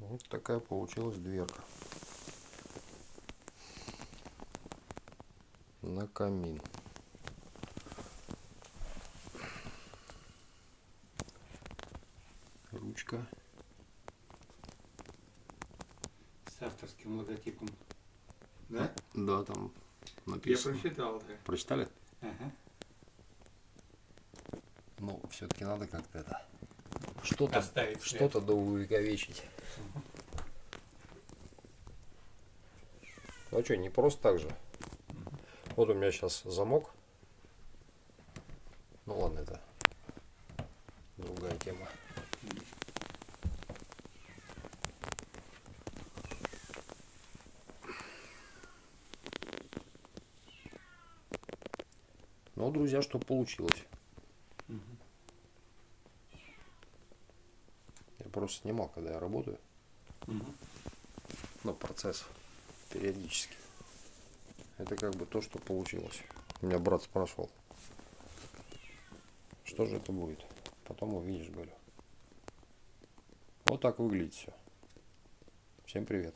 Вот такая получилась дверка на камин. Ручка. С авторским логотипом. Да? Да, там Я написано. прочитал, да. Прочитали? Ага. Ну, все-таки надо как-то это что-то Оставить след. что-то доувековечить. Ну что, не просто так же. Вот у меня сейчас замок. Ну ладно, это другая тема. Ну, друзья, что получилось. Я просто снимал, когда я работаю. Ну, процесс периодически. Это как бы то, что получилось. У меня брат спрашивал, что же это будет. Потом увидишь, говорю. Вот так выглядит все. Всем привет.